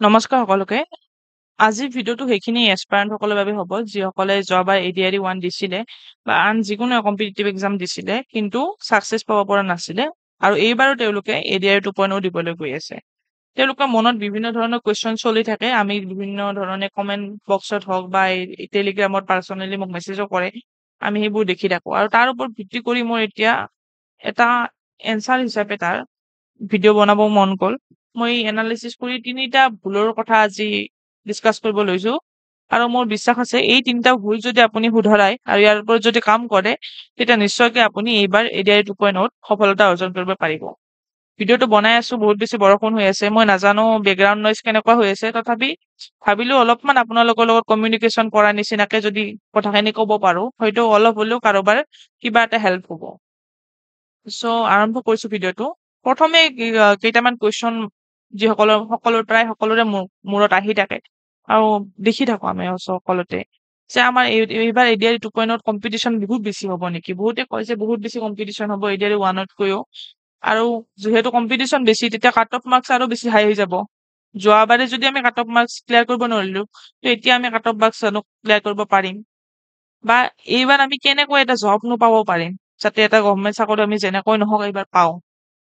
নমস্কাৰ সকলোকে। আজিৰ ভিডিঅ'টো সেইখিনি এছপায়াৰেণ্ট সকলৰ বাবে হ'ব যিসকলে যোৱাবাৰ এডিআৰই 1 দিছিলে বা আন যিকোনো কম্পিটিটিভ এক্সাম দিছিলে কিন্তু ছাকচেছ পাব পৰা নাছিলে আৰু এইবাৰো তেওঁলোকে এডিআৰই 2.0 দিবলৈ গৈ আছে। তেওঁলোকৰ মনত বিভিন্ন ধৰণৰ কুৱেশ্যন চলি থাকে। আমি বিভিন্ন ধৰণে কমেণ্ট বক্সত হওক বা টেলিগ্ৰামত পাৰ্চনেলি মোক মেছেজো কৰে। আমি সেইবোৰ দেখি থাকোঁ আৰু তাৰ ওপৰত ভিত্তি কৰি মোৰ এতিয়া এটা এনচাৰ হিচাপে তাৰ ভিডিঅ' বনাব মন গ'ল। মই এনালাইচিছ কৰি তিনিটা ভুলৰ কথা আজি ডিছকাছ কৰিব লৈছো আৰু মোৰ বিশ্বাস আছে এই তিনিটা ভুল যদি আপুনি শুধৰাই আৰু ইয়াৰ ওপৰত যদি কাম কৰে তেতিয়া নিশ্চয়কৈ আপুনি এইবাৰ এডিআৰই 2.0ত সফলতা অৰ্জন কৰিব পাৰিব। ভিডিঅ'টো বনাই আছো, বহুত বেছি বৰষুণ হৈ আছে, মই নাজানো বেকগ্ৰাউণ্ড নইজ কেনেকুৱা হৈ আছে, তথাপি ভাবিলো অলপমান আপোনালোকৰ লগত কমিউনিকেশ্যন কৰা নিচিনাকে যদি কথাখিনি ক'ব পাৰো হয়তো অলপ হ'লেও কাৰোবাৰ কিবা এটা হেল্প হ'ব। চ' আৰম্ভ কৰিছো ভিডিঅ'টো। প্ৰথমে কেইটামান কুৱেশ্যন প্ৰায় সকলোৰে মূৰত আহি থাকে আৰু দেখি থাকো আমি সকলোতে যে আমাৰ এইবাৰ এডিআৰই 2.0 কম্পিটিশ্যন বহুত বেছি হ'ব নেকি। বহুতে কয় যে বহুত বেছি কম্পিটিশ্যন হ'ব এডিআৰই 1তকৈও, আৰু যিহেতু কম্পিটিশ্যন বেছি তেতিয়া কাট অফ মাৰ্কছ আৰু বেছি হাই হৈ যাব। যোৱাবাৰে যদি আমি কাট অফ মাৰ্কছ ক্লিয়াৰ কৰিব নোৱাৰিলো তো এতিয়া আমি কাট অফ মাৰ্কছ ক্লিয়াৰ কৰিব পাৰিম, বা এইবাৰ আমি কেনেকৈ এটা জবনো পাব পাৰিম যাতে এটা গভৰ্ণমেণ্ট চাকৰি আমি যেনেকৈ নহওক এইবাৰ পাওঁ।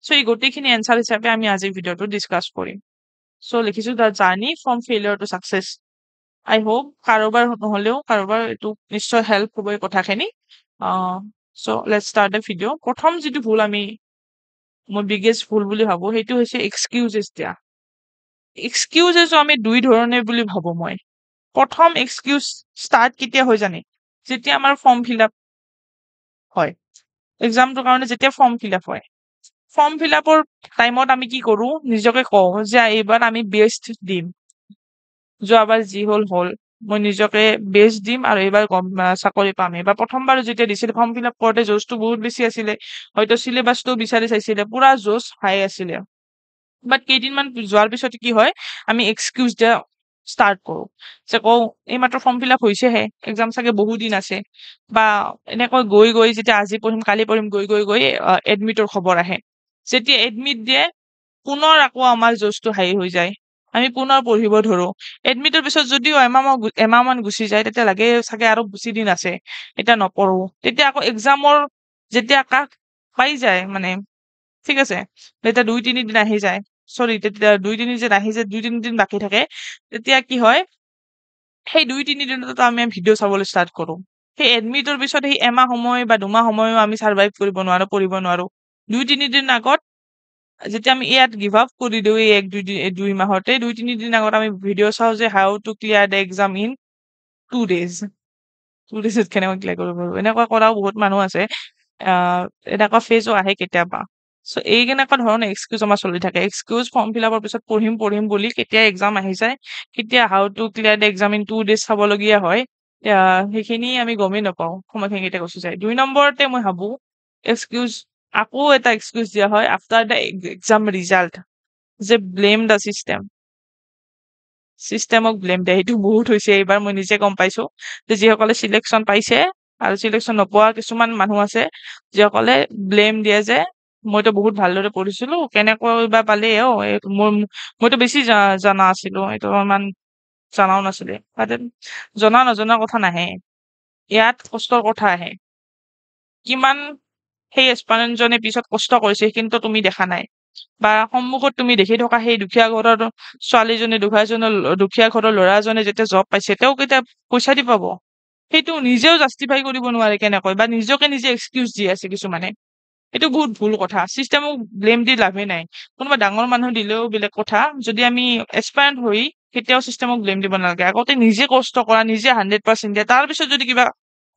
চ' এই গোটেইখিনি এনচাৰ হিচাপে আমি আজিৰ ভিডিঅ'টো ডিছকাছ কৰিম। চ' লিখিছো the journey from failure to success. I hope কাৰোবাৰ নহ'লেও কাৰোবাৰ এইটো নিশ্চয় হেল্প হ'ব এই কথাখিনি। So' let's start the video'. প্ৰথম যিটো ভুল মই বিগেষ্ট ভুল বুলি ভাবো সেইটো হৈছে এক্সকিউজেছ দিয়া। এক্সকিউজেছো আমি দুই ধৰণে বুলি ভাবো মই। প্ৰথম এক্সকিউজ ষ্টাৰ্ট কেতিয়া হৈ জানে, যেতিয়া আমাৰ ফৰ্ম ফিল আপ হয়, এক্সামটোৰ কাৰণে যেতিয়া ফৰ্ম ফিল আপ হয়। ফৰ্ম ফিল আপৰ টাইমত আমি কি কৰো, নিজকে কওঁ যে এইবাৰ আমি বেষ্ট দিম, যোৱাবাৰ যি হ'ল মই নিজকে বেষ্ট দিম আৰু এইবাৰ চাকৰি পাম। এইবাৰ প্ৰথমবাৰ যেতিয়া দিছিলে ফৰ্ম ফিল আপ কৰোঁতে জোচটো বহুত বেছি আছিলে, হয়তো চিলেবাছটো বিচাৰি চাইছিলে, পুৰা জোচ হাই আছিলে। বাট কেইদিনমান যোৱাৰ পিছত কি হয়, আমি এক্সকিউজ দিয়া ষ্টাৰ্ট কৰো যে কওঁ এইমাত্ৰ ফৰ্ম ফিল আপ হৈছেহে, এক্সাম চাগে বহুত দিন আছে, বা এনেকৈ গৈ যেতিয়া আজি পঢ়িম কালি পঢ়িম গৈ এডমিটৰ খবৰ আহে। যেতিয়া এডমিট দিয়ে পুনৰ আকৌ আমাৰ জোচটো হাই হৈ যায়, আমি পুনৰ পঢ়িব ধৰো। এডমিটৰ পিছত যদিও এমাহ মান গুচি যায় তেতিয়া লাগে চাগে আৰু বেছি দিন আছে, এতিয়া নপঢ়ো। তেতিয়া আকৌ এক্সামৰ যেতিয়া কাষ পাই যায়, মানে ঠিক আছে তেতিয়া 2-3 দিন আহি যায়, তেতিয়া 2-3 দিন আহি যায়, 2-3 দিন বাকী থাকে, তেতিয়া কি হয় সেই 2-3 দিনতো আমি ভিডিঅ' চাবলৈ ষ্টাৰ্ট কৰো। সেই এডমিটৰ পিছত সেই এমাহ সময় বা 2 মাহ সময়ও আমি ছাৰ্ভাইভ কৰিব নোৱাৰো, পঢ়িব নোৱাৰো। 2-3 দিন আগত যেতিয়া আমি ইয়াত গিভ আপ কৰি দিওঁ, এই 1-2 মাহতে 2-3 দিন আগত আমি ভিডিঅ' চাওঁ যে how to clear the exam in 2 days। 2 days কেনেকৈ ক্লিয়াৰ কৰিব পাৰো, এনেকুৱা কৰাও বহুত মানুহ আছে। এনেকুৱা ফেজো আহে কেতিয়াবা। চ' এই কেনেকুৱা ধৰণৰ এক্সকিউজ আমাৰ চলি থাকে। এক্সকিউজ ফৰ্ম ফিল আপৰ পিছত পঢ়িম বুলি কেতিয়া এক্সাম আহি যায়, কেতিয়া how to clear the exam in 2 days চাবলগীয়া হয়, সেইখিনি আমি গমেই নাপাওঁ, সময়খিনি কেতিয়া গুচি যায়। 2 নম্বৰতে মই ভাবো এক্সকিউজ, আকৌ এটা এক্সকিউজ দিয়া হয় আফটাৰ দ্য এক্সাম ৰিজাল্ট, যে ব্লেম দ্য চিষ্টেমক ব্লেম দিয়ে। সেইটো বহুত হৈছে এইবাৰ, মই নিজে গম পাইছো যে যিসকলে চিলেকশ্যন পাইছে আৰু চিলেকশ্যন নোপোৱা কিছুমান মানুহ আছে যিসকলে ব্লেম দিয়ে যে মইতো বহুত ভালদৰে পঢ়িছিলো, কেনেকৈ বা পালে মইতো বেছি জনা আছিলো, এইটো ইমান জনাও নাছিলে। জনা নজনাৰ কথা নাহে, ইয়াত কষ্টৰ কথা আহে। কিমান সেই এস্পাৰেণ্টজনে পিছত কষ্ট কৰিছে কিন্তু তুমি দেখা নাই, বা সন্মুখত তুমি দেখি থকা সেই দুখীয়া ঘৰৰ ছোৱালীজনী, দুখীয়া ঘৰৰ ল'ৰাজনে যেতিয়া জব পাইছে তেওঁ কেতিয়া পইচা দি পাব, সেইটো নিজেও জাষ্টিফাই কৰিব নোৱাৰে কেনেকৈ, বা নিজকে নিজে এক্সকিউজ দি আছে কিছুমানে। এইটো বহুত ভুল কথা। চিষ্টেমক ব্লেম দি লাভেই নাই। কোনোবা ডাঙৰ মানুহ দিলেও বেলেগ কথা, যদি আমি এস্পাৰেণ্ট হৈ কেতিয়াও চিষ্টেমক ব্লেম দিব নালাগে। আগতে নিজে কষ্ট কৰা, নিজে 100% দিয়া, তাৰপিছত যদি কিবা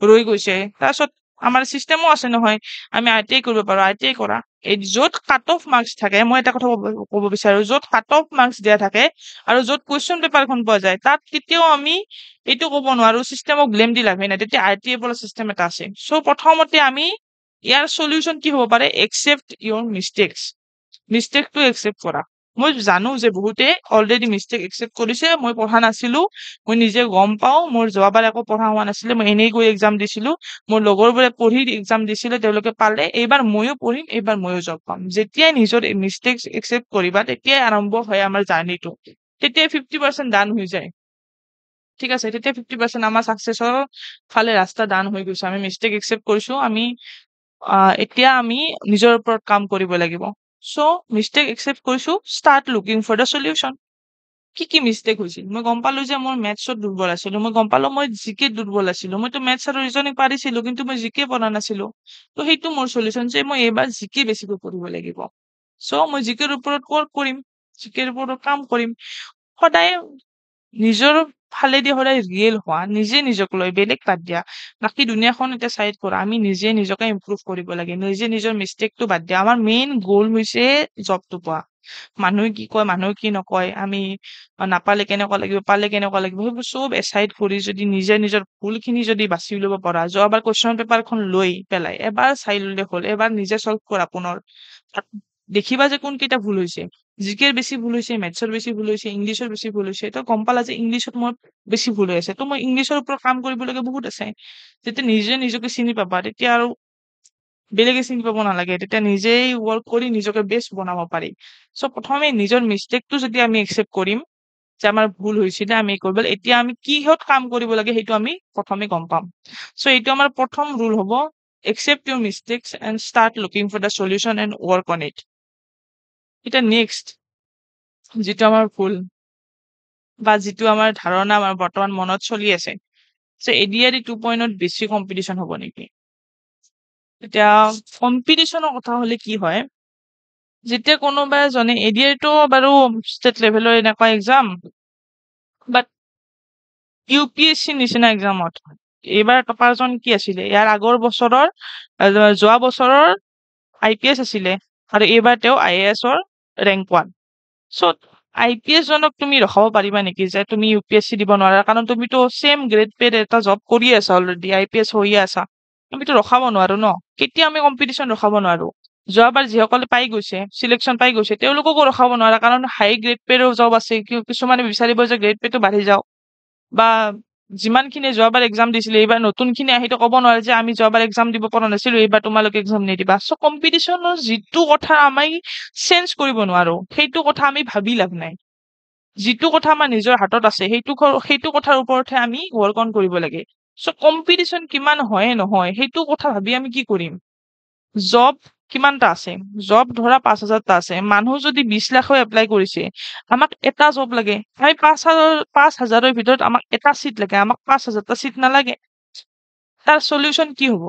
ৰৈ গৈছে, তাৰপিছত আমাৰ চিষ্টেমো আছে নহয়, আমি ITI কৰিব পাৰো, ITI কৰা। য'ত কাট অফ মাৰ্কছ থাকে, মই এটা কথা ক'ব বিচাৰো, য'ত কাট অফ মাৰ্কছ দিয়া থাকে আৰু য'ত কুৱেশ্যন পেপাৰখন পোৱা যায়, তাত কেতিয়াও আমি এইটো ক'ব নোৱাৰো চিষ্টেমক ব্লেম দি লাভেই নাই, তেতিয়া ITI বোলা চিষ্টেম এটা আছে। চ' প্ৰথমতে আমি ইয়াৰ সলিউশ্যন কি হ'ব পাৰে, একচেপ্ট ইয়ৰ মিষ্টেকটো একচেপ্ট কৰা। মই জানো যে বহুতে অলৰেডি মিষ্টেক একচেপ্ট কৰিছে, মই পঢ়া নাছিলো, মই নিজে গম পাওঁ, মোৰ যোৱাবাৰ একো পঢ়া হোৱা নাছিলে, মই এনেই গৈ এক্সাম দিছিলো, মোৰ লগৰবোৰে পঢ়ি এক্সাম দিছিলে, তেওঁলোকে পালে, এইবাৰ ময়ো পঢ়িম, এইবাৰ ময়ো জব পাম। যেতিয়াই নিজৰ মিষ্টেক একচেপ্ট কৰিবা তেতিয়াই আৰম্ভ হয় আমাৰ জাৰ্ণিটো। তেতিয়া 50% ডান হৈ যায়। ঠিক আছে, তেতিয়া 50% আমাৰ চাকচেছৰ ফালে ৰাস্তা ডান হৈ গৈছে। আমি মিষ্টেক একচেপ্ট কৰিছো, আমি এতিয়া আমি নিজৰ ওপৰত কাম কৰিব লাগিব। চ' মিষ্টেক একচেপ্ট কৰিছো, start looking for the solution. কি মিষ্টেক হৈছিল? মই গম পালো যে মই মেথছত দুৰ্বল আছিলো, মই গম পালো মই জিকে দুৰ্বল আছিলো। মইতো মেথছ আৰু ৰিজনিং পাৰিছিলো, কিন্তু মই জিকে পৰা নাছিলো। তো সেইটো মোৰ সলিউশ্যন যে মই এইবাৰ জিকে বেছিকৈ পঢ়িব লাগিব। চ' মই জিকেৰ ওপৰত ৱৰ্ক কৰিম, জিকেৰ ওপৰত কাম কৰিম। সদায় নিজৰ ফালেদি সদায় ৰিয়েল হোৱা, নিজে নিজক লৈ, বেলেগ বাদ দিয়া। বাকী দুনিয়াখন এতিয়া চাইড কৰা, আমি নিজে নিজকে ইম্প্ৰুভ কৰিব লাগে, নিজে নিজৰ মিষ্টেকটো বাদ দিয়া। আমাৰ মেইন গ'ল হৈছে জবটো পোৱা। মানুহে কি কয়, মানুহে কি নকয়, আমি নাপালে কেনেকুৱা লাগিব, পালে কেনেকুৱা লাগিব, সেইবোৰ চব এচাইড কৰি যদি নিজে নিজৰ ভুলখিনি যদি বাছি ল'ব পৰা, যোৱাবাৰ কুৱেশ্যন পেপাৰখন লৈ পেলাই এবাৰ চাই ল'লে হ'ল, এবাৰ নিজে চল্ভ কৰা পুনৰ। তাত দেখিবা যে কোনকেইটা ভুল হৈছে। জিকেৰ বেছি ভুল হৈছে, মেথছৰ বেছি ভুল হৈছে, ইংলিছৰ বেছি ভুল হৈছে। তো গম পালা যে ইংলিছত মোৰ বেছি ভুল হৈ আছে, তো মই ইংলিছৰ ওপৰত কাম কৰিবলগীয়া বহুত আছে। যেতিয়া নিজে নিজকে চিনি পাবা, তেতিয়া আৰু বেলেগে চিনি পাব নালাগে, তেতিয়া নিজেই ৱৰ্ক কৰি নিজকে বেষ্ট বনাব পাৰি। চ' প্ৰথমে নিজৰ মিষ্টেকটো যদি আমি একচেপ্ট কৰিম যে আমাৰ ভুল হৈছিলে, আমি কৰিব এতিয়া আমি কিহত কাম কৰিব লাগে সেইটো আমি প্ৰথমে গম পাম। চ' এইটো আমাৰ প্ৰথম ৰুল হ'ব, accept your mistakes and start looking for the solution and work on it. এতিয়া নেক্সট যিটো আমাৰ ভুল বা যিটো আমাৰ ধাৰণা আমাৰ বৰ্তমান মনত চলি আছে যে ADRE 2.0 বেছি কম্পিটিশ্যন হ'ব নেকি? এতিয়া কম্পিটিশ্যনৰ কথা হলে কি হয়, যেতিয়া কোনোবা এজনে ADRE টো বাৰু ষ্টেট লেভেলৰ এনেকুৱা এক্সাম, বাট UPSC নিচিনা এক্সামত এইবাৰ টপাৰজন কি আছিলে? ইয়াৰ আগৰ বছৰৰ যোৱা বছৰৰ IPS আছিলে, আৰু এইবাৰ তেওঁ IAS-ৰ ৰেংক 1। চ' IPS জনক তুমি ৰখাব পাৰিবা নেকি যে তুমি UPSC দিব নোৱাৰা? কাৰণ তুমিতো চেম গ্ৰেড পেড এটা জব কৰি আছা, অলৰেডি IPS হৈয়ে আছা। আমিতো ৰখাব নোৱাৰো ন, কেতিয়া আমি কম্পিটিশ্যন ৰখাব নোৱাৰো। যোৱাবাৰ যিসকলে পাই গৈছে, চিলেকশ্যন পাই গৈছে, তেওঁলোককো ৰখাব নোৱাৰা, কাৰণ হাই গ্ৰেড পেডৰ জব আছে। কিছুমানে বিচাৰিব যে গ্ৰেড পেডটো বাঢ়ি যাওক, বা যিমানখিনি যোৱাবাৰ এক্সাম দিছিলে এইবাৰ নতুনখিনি আহিতো ক'ব নোৱাৰে যে আমি যোৱাবাৰ এক্সাম দিব পৰা নাছিলো, এইবাৰ তোমালোকে এক্সাম নিদিবা। চ' কম্পিটিশ্যনৰ যিটো কথা আমি চেঞ্জ কৰিব নোৱাৰো, সেইটো কথা আমি ভাবি লাভ নাই। যিটো কথা আমাৰ নিজৰ হাতত আছে, সেইটো কথাৰ ওপৰতহে আমি ৱৰ্ক অন কৰিব লাগে। চ' কম্পিটিশ্যন কিমান হয় নহয় সেইটো কথা ভাবি আমি কি কৰিম? জব কিমানটা আছে? জব ধৰা 5,000টা আছে, মানুহ যদি 20 লাখো এপ্লাই কৰিছে, আমাক এটা জব লাগে। আমি 5,000ৰ ভিতৰত আমাক এটা চিট লাগে, আমাক 5,000টা চিট নালাগে। তাৰ সলিউশ্যন কি হ'ব?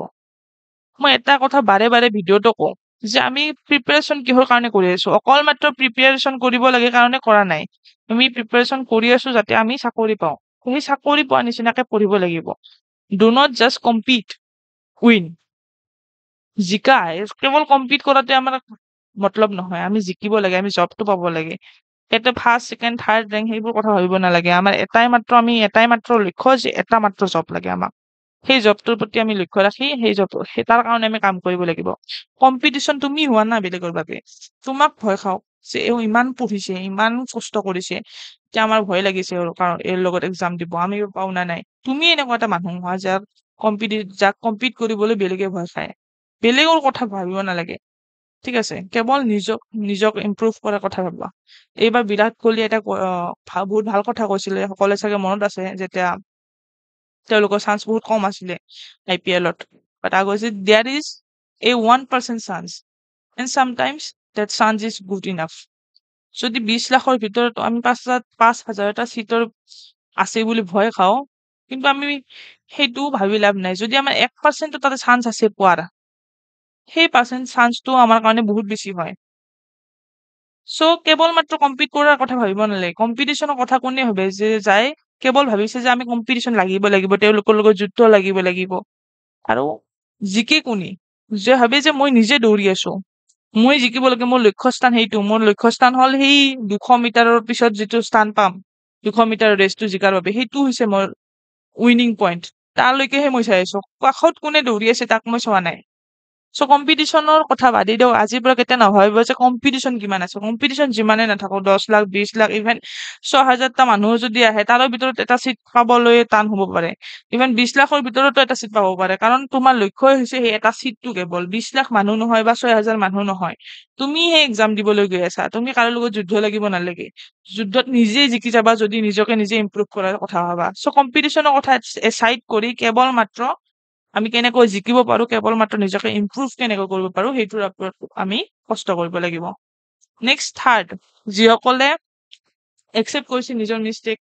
মই এটা কথা বাৰে বাৰে ভিডিঅ'টো কওঁ যে আমি প্ৰিপাৰেশ্যন কিহৰ কাৰণে কৰি আছো? অকল মাত্ৰ প্ৰিপাৰেশ্যন কৰিব লাগে কাৰণে কৰা নাই। আমি প্ৰিপাৰেশ্যন কৰি আছো যাতে আমি চাকৰি পাওঁ। সেই চাকৰি পোৱা নিচিনাকে পঢ়িব লাগিব। Do not just compete, win. জিকা কেৱল কম্পিট কৰাতে আমাৰ মতলব নহয়, আমি জিকিব লাগে, আমি জবটো পাব লাগে। ইয়াতে ফাৰ্ষ্ট, ছেকেণ্ড, থাৰ্ড ৰেংক সেইবোৰ কথা ভাবিব নালাগে। আমাৰ এটাই মাত্ৰ লক্ষ্য যে এটা মাত্ৰ জব লাগে আমাক। সেই জবটোৰ প্ৰতি আমি লক্ষ্য ৰাখি তাৰ কাৰণে আমি কাম কৰিব লাগিব। কম্পিটিশ্যন তুমি হোৱা না বেলেগৰ বাবে। তোমাক ভয় খাওক যে এও ইমান পঢ়িছে, ইমান কষ্ট কৰিছে, এতিয়া আমাৰ ভয় লাগিছে কাৰণ এৰ লগত এক্সাম দিব, আমি পাও না নাই। তুমি এনেকুৱা এটা মানুহ হোৱা যাক কম্পিট কৰিবলৈ বেলেগে ভয় খায়। বেলেগৰ কথা ভাবিব নালাগে, ঠিক আছে? কেৱল নিজক ইম্প্ৰুভ কৰাৰ কথা ভাবা। এইবাৰ বিৰাট কোহলি এটা বহুত ভাল কথা কৈছিলে, সকলোৱে চাগে মনত আছে, যেতিয়া তেওঁলোকৰ চান্স বহুত কম আছিলে IPL-ত। বাট কৈছে there is a 1% chance, and sometimes that chance is good enough. যদি 20 লাখৰ ভিতৰত আমি 5,000টা চিটৰ আছে বুলি ভয় খাওঁ, কিন্তু আমি সেইটো ভাবি লাভ নাই। যদি আমাৰ 1% তাতে চান্স আছে পোৱাৰ, সেই চান্সটো আমাৰ কাৰণে বহুত বেছি হয়। চ' কেৱল মাত্ৰ কম্পিট কৰাৰ কথা ভাবিব নালাগে। কম্পিটিশ্যনৰ কথা কোনে ভাবে যে কেৱল ভাবিছে যে আমি কম্পিটিশ্যন লাগিব, তেওঁলোকৰ লগত যুদ্ধ লাগিব। আৰু জিকে কোনি যে ভাবে যে মই নিজে দৌৰি আছো, মই জিকিব লাগে, মোৰ লক্ষ্যস্থান সেইটো। মোৰ লক্ষ্যস্থান হ'ল সেই 200 মিটাৰৰ পিছত যিটো স্থান পাম, 200 মিটাৰৰ ৰেচটো জিকাৰ বাবে, সেইটো হৈছে মোৰ উইনিং পইণ্ট। তাৰলৈকেহে মই চাই আছো, কাষত কোনে দৌৰি আছে তাক মই চোৱা নাই। চ' কম্পিটিশ্যনৰ কথা বাদে দিয়ক আজিৰ পৰা কেতিয়া নাভাবিব যে কম্পিটিশ্যন কিমান আছে কম্পিটিশ্যন যিমানে নাথাকক 10 লাখ 20 লাখ ইভেন 6,000টা মানুহ যদি আহে তাৰে ভিতৰত এটা চিট পাবলৈ টান হ'ব পাৰে ইভেন 20 লাখৰ ভিতৰতো এটা চিট পাব পাৰে কাৰণ তোমাৰ লক্ষ্যই হৈছে সেই এটা চিটটো কেৱল 20 লাখ মানুহ নহয় বা 6,000 মানুহ নহয় তুমি সেই এক্সাম দিবলৈ গৈ আছা তুমি কাৰো লগত যুদ্ধ লাগিব নালাগে যুদ্ধত নিজেই জিকি যাবা যদি নিজকে নিজে ইম্প্ৰুভ কৰাৰ কথা ভাবা চ' কম্পিটিশ্যনৰ কথা এচাইড কৰি কেৱল মাত্ৰ আমি কেনেকৈ জিকিব পাৰো কেৱল মাত্ৰ নিজকে ইম্প্ৰুভ কেনেকৈ কৰিব পাৰো সেইটোৰ ওপৰত আমি কষ্ট কৰিব লাগিব নেক্সট থাৰ্ড যিসকলে একচেপ্ট কৰিছে নিজৰ মিষ্টেক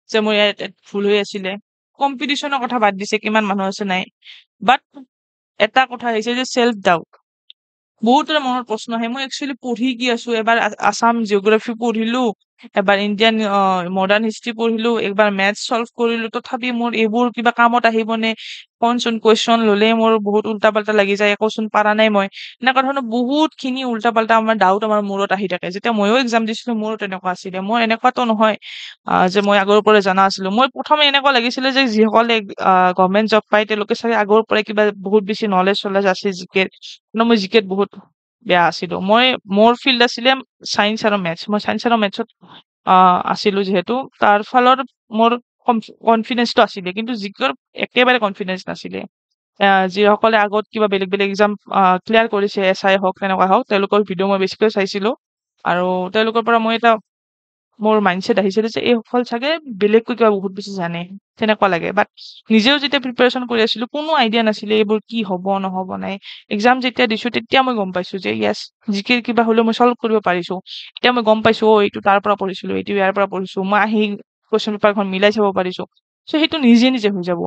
যে মোৰ ইয়াত ভুল হৈ আছিলে কম্পিটিশ্যনৰ কথা বাদ দিছে কিমান মানুহ আছে নাই বাট এটা কথা হৈছে যে চেল্ফ ডাউট বহুতৰে মনত প্ৰশ্ন আহে মই একচুৱেলি পঢ়ি কি আছো এবাৰ আছাম জিঅ'গ্ৰাফী পঢ়িলো এবাৰ ইণ্ডিয়ান মডাৰ্ণ হিষ্ট্ৰী পঢ়িলো একবাৰ মেথছ চল্ভ কৰিলো তথাপি মোৰ এইবোৰ কিবা কামত আহিবনে কোনচোন কুৱেশ্যন ললে মোৰ বহুত উল্টা পাল্টা লাগি যায় একোচোন পাৰা নাই মই এনেকুৱা ধৰণৰ বহুতখিনি উল্টা পাল্টা আমাৰ ডাউট আমাৰ মূৰত আহি থাকে যেতিয়া ময়ো এক্সাম দিছিলো মোৰো তেনেকুৱা আছিলে মোৰ এনেকুৱাতো নহয় যে মই আগৰ পৰাই জনা আছিলো মই প্ৰথমে এনেকুৱা লাগিছিলে যে যিসকলে গভৰ্ণমেণ্ট জব পায় তেওঁলোকে চাগে আগৰ পৰাই কিবা বহুত বেছি নলেজ আছে জিকেৰ কিন্তু মই জিকেত বহুত বেয়া আছিলো মোৰ ফিল্ড আছিলে চায়েন্স আৰু মেথছ মই চায়েন্স আৰু মেথছত আছিলো যিহেতু তাৰ ফলত মোৰ কনফিডেন্সটো আছিলে কিন্তু জিকেৰ একেবাৰে কনফিডেন্স নাছিলে যিসকলে আগত কিবা বেলেগ বেলেগ এক্সাম ক্লিয়াৰ কৰিছে SI হওক তেনেকুৱা হওক তেওঁলোকৰ ভিডিঅ' মই বেছিকৈ চাইছিলো আৰু তেওঁলোকৰ পৰা মই এটা মোৰ মাইণ্ডছেট আহিছিলে যে এইসকল চাগে বেলেগকৈ কিবা বহুত বেছি জানে তেনেকুৱা লাগে বাট নিজেও যেতিয়া প্ৰিপাৰেশ্যন কৰি আছিলো কোনো আইডিয়া নাছিলে এইবোৰ কি হ'ব নহ'ব নাই এক্সাম যেতিয়া দিছো তেতিয়া মই গম পাইছো যে য়েছ জিকেৰ কিবা হ'লেও মই চল্ভ কৰিব পাৰিছো এতিয়া মই গম পাইছো এইটো তাৰ পৰা পঢ়িছিলো এইটো ইয়াৰ পৰা পঢ়িছো মই আহি কুৱেশ্যন পেপাৰখন মিলাই চাব পাৰিছো চ' সেইটো নিজে নিজে হৈ যাব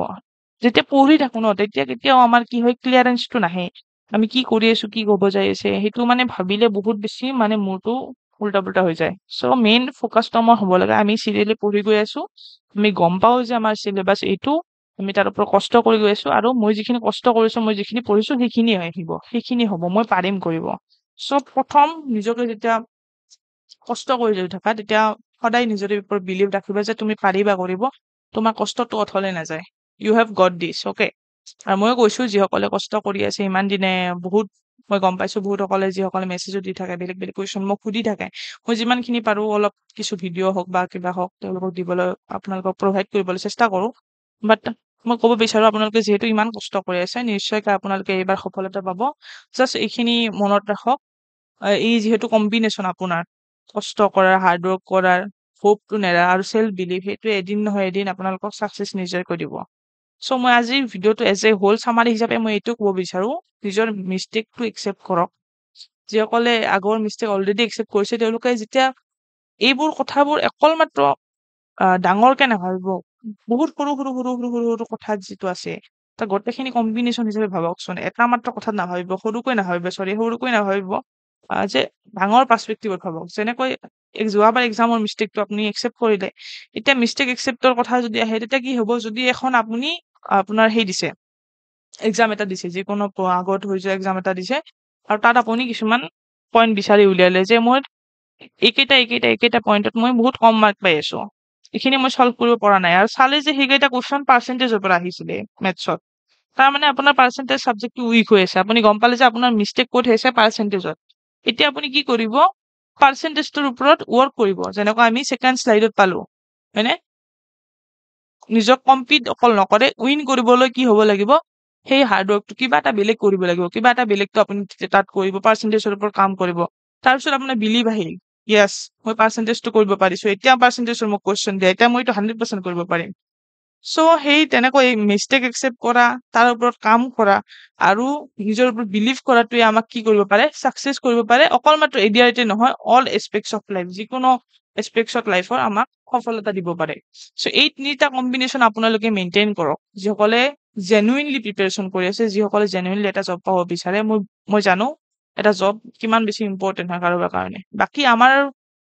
যেতিয়া পঢ়ি থাকো ন তেতিয়া কেতিয়াও আমাৰ কি হয় ক্লিয়াৰেন্সটো নাহে আমি কি কৰি আছো কি ক'ব যাই আছে সেইটো মানে ভাবিলে বহুত বেছি মানে মোৰটো উল্টা পুল্টা হৈ যায় চ' মেইন ফ'কাছটো আমাৰ হ'ব লাগে আমি চিৰিয়েলি পঢ়ি গৈ আছো আমি গম পাওঁ যে আমাৰ চিলেবাছ এইটো আমি তাৰ ওপৰত কষ্ট কৰি গৈ আছো আৰু মই যিখিনি কষ্ট কৰিছো মই যিখিনি পঢ়িছো সেইখিনি আহিব সেইখিনি হ'ব মই পাৰিম কৰিব চ' প্ৰথম নিজকে যেতিয়া কষ্ট কৰি যদি থাকা তেতিয়া সদায় নিজৰ ওপৰত বিলিভ ৰাখিবা যে তুমি পাৰিবা কৰিব তোমাৰ কষ্টটো অথলে নাযায় you have got this okay আৰু ময়ো কৈছো যিসকলে কষ্ট কৰি আছে ইমান দিনে বহুত মই গম পাইছো বহুতসকলে যিসকলে মেছেজো দি থাকে বেলেগ বেলেগ কুৱেশ্যন মোক সুধি থাকে মই যিমানখিনি পাৰো অলপ কিছু ভিডিঅ' হওক বা কিবা হওক তেওঁলোকক দিবলৈ আপোনালোকক প্ৰভাইড কৰিবলৈ চেষ্টা কৰো বাট মই ক'ব বিচাৰো আপোনালোকে যিহেতু ইমান কষ্ট কৰি আছে নিশ্চয়কৈ আপোনালোকে এইবাৰ সফলতা পাব জাষ্ট এইখিনি মনত ৰাখক এই যিহেতু কম্বিনেশ্যন আপোনাৰ কষ্ট কৰাৰ হাৰ্ডৱৰ্ক কৰাৰ হোপটো নেৰা আৰু চেল্ফ বিলিভ সেইটোৱে এদিন নহয় এদিন আপোনালোকক ছাকচেছ নিশ্চয়কৈ দিব চ' মই আজিৰ ভিডিঅ'টো এজ এ হোল চামাৰি হিচাপে মই এইটো ক'ব বিচাৰো নিজৰ মিষ্টেকটো একচেপ্ট কৰক যিসকলে আগৰ মিষ্টেক অলৰেডি একচেপ্ট কৰিছে তেওঁলোকে যেতিয়া এইবোৰ কথাবোৰ অকল মাত্ৰ ডাঙৰকে নাভাবিব বহুত সৰু সৰু সৰু সৰু সৰু সৰু কথাত যিটো আছে তাৰ গোটেইখিনি কম্বিনেশ্যন হিচাপে ভাবকচোন এটা মাত্ৰ কথাত নাভাবিব সৰুকৈ নাভাবিব যে ডাঙৰ পাৰ্চপেক্টিভত ভাবক যেনেকৈ যোৱাবাৰ এক্সামৰ মিষ্টেকটো আপুনি একচেপ্ট কৰিলে এতিয়া মিষ্টেক একচেপ্টৰ কথা যদি আহে তেতিয়া কি হ'ব যদি এখন আপুনি আপোনাৰ সেই দিছে এক্সাম এটা দিছে যিকোনো আগত হৈ যোৱা এক্সাম এটা দিছে আৰু তাত আপুনি কিছুমান পইণ্ট বিচাৰি উলিয়ালে যে মই এইকেইটা পইণ্টত মই বহুত কম মাৰ্ক পাই আছো এইখিনি মই চল্ভ কৰিব পৰা নাই আৰু চালে যে সেইকেইটা কুৱেশ্যন পাৰ্চেণ্টেজৰ পৰা আহিছিলে মেথছত তাৰ মানে আপোনাৰ পাৰ্চেণ্টেজ চাবজেক্টটো উইক হৈ আছে আপুনি গম পালে যে আপোনাৰ মিষ্টেক ক'ত হৈছে পাৰ্চেণ্টেজত এতিয়া আপুনি কি কৰিব পাৰ্চেণ্টেজটোৰ ওপৰত ৱৰ্ক কৰিব যেনেকুৱা আমি ছেকেণ্ড শ্লাইডত পালো হয়নে নিজক কম্পিট অকল নকৰে উইন কৰিবলৈ কি হ'ব লাগিব সেই হাৰ্ডৱৰ্কটো কিবা এটা বেলেগ কৰিব লাগিব কিবা এটা বেলেগটো আপুনি তাত কৰিব পাৰ্চেণ্টেজৰ ওপৰত কাম কৰিব তাৰপিছত আপোনাৰ বিলিভ আহিল য়েছ মই পাৰ্চেণ্টেজটো কৰিব পাৰিছো এতিয়া পাৰ্চেণ্টেজৰ মোক কুৱেশ্যন দিয়া এতিয়া মই এইটো 100% কৰিব পাৰিম চ' সেই তেনেকৈ মিষ্টেক একচেপ্ট কৰা তাৰ ওপৰত কাম কৰা আৰু নিজৰ ওপৰত বিলিভ কৰাটোৱে আমাক কি কৰিব পাৰে ছাকচেছ কৰিব পাৰে অকল মাত্ৰ এডিআৰতে নহয় অল এছপেক্টছ অফ লাইফ যিকোনো এছপেক্টছ অফ লাইফৰ আমাক সফলতা দিব পাৰে চ' এই তিনিটা কম্বিনেশ্যন আপোনালোকে মেইনটেইন কৰক যিসকলে জেনুইনলি প্ৰিপেৰেশ্যন কৰি আছে যিসকলে জেনুইনলি এটা জব পাব বিচাৰে মই জানো এটা জব কিমান বেছি ইম্পৰ্টেণ্ট হয় কাৰোবাৰ কাৰণে বাকী আমাৰ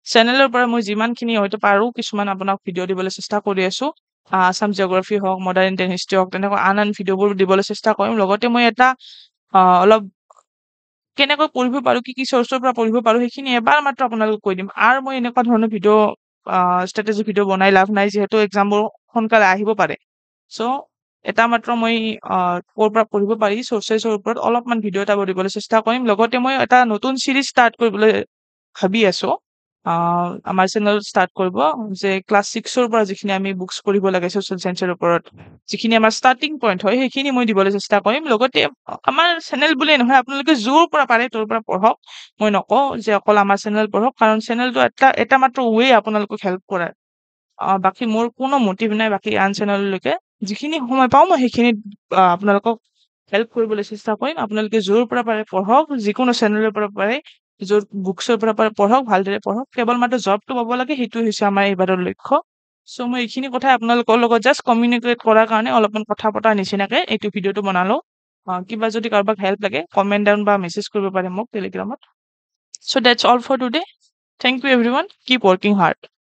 চেনেলৰ পৰা মই যিমানখিনি হয়তো পাৰো কিছুমান আপোনাক ভিডিঅ' দিবলৈ চেষ্টা কৰি আছো আছাম জিঅ'গ্ৰাফী হওক মডাৰ্ণ ইণ্ডিয়ান হিষ্ট্ৰী হওক তেনেকুৱা আন ভিডিঅ'বোৰ দিবলৈ চেষ্টা কৰিম লগতে মই এটা অলপ কেনেকৈ পঢ়িব পাৰো কি কি চ'ৰ্চৰ পৰা পঢ়িব পাৰো সেইখিনি এবাৰ মাত্ৰ আপোনালোকক কৈ দিম আৰু মই এনেকুৱা ধৰণৰ ভিডিঅ' ষ্ট্ৰেটেজি ভিডিঅ' বনাই লাভ নাই যিহেতু এক্সামবোৰ সোনকালে আহিব পাৰে চ' এটা মাত্ৰ মই ক'ৰ পৰা পঢ়িব পাৰি চ'ৰ্চেছৰ ওপৰত অলপমান ভিডিঅ' এটা বনাবলৈ চেষ্টা কৰিম। লগতে মই এটা নতুন চিৰিজ ষ্টাৰ্ট কৰিবলৈ ভাবি আছো। আমাৰ চেনেল ষ্টাৰ্ট কৰিব যে ক্লাছ 6ৰ পৰা যিখিনি আমি বুকছ পঢ়িব লাগে ছ'চিয়েল চায়েন্সৰ ওপৰত, যিখিনি আমাৰ ষ্টাৰ্টিং পইণ্ট হয় সেইখিনি মই দিবলৈ চেষ্টা কৰিম। লগতে আমাৰ চেনেল বুলিয়ে নহয়, আপোনালোকে য'ৰ পৰা পাৰে তোৰ পৰা পঢ়ক। মই নকওঁ যে অকল আমাৰ চেনেল পঢ়ক, কাৰণ চেনেলটো এটা মাত্ৰ ৱে আপোনালোকক হেল্প কৰাৰ। বাকী মোৰ কোনো মটিভ নাই বাকী আন চেনেললৈকে। যিখিনি সময় পাওঁ মই সেইখিনিত আপোনালোকক হেল্প কৰিবলৈ চেষ্টা কৰিম। আপোনালোকে য'ৰ পৰা পাৰে পঢ়ক, যিকোনো চেনেলৰ পৰা পাৰে, য'ৰ বুকছৰ পৰা পাৰে পঢ়ক, ভালদৰে পঢ়ক। কেৱল মাত্ৰ জবটো পাব লাগে, সেইটোৱে হৈছে আমাৰ এইবাৰৰ লক্ষ্য। চ' মই এইখিনি কথাই আপোনালোকৰ লগত জাষ্ট কমিউনিকেট কৰাৰ কাৰণে অলপমান কথা পতাৰ নিচিনাকে এইটো ভিডিঅ'টো বনালো। কিবা যদি কাৰোবাক হেল্প লাগে কমেণ্ট ডাউন বা মেছেজ কৰিব পাৰে মোক টেলিগ্ৰামত। So' that's all for today. Thank you everyone. Keep working hard.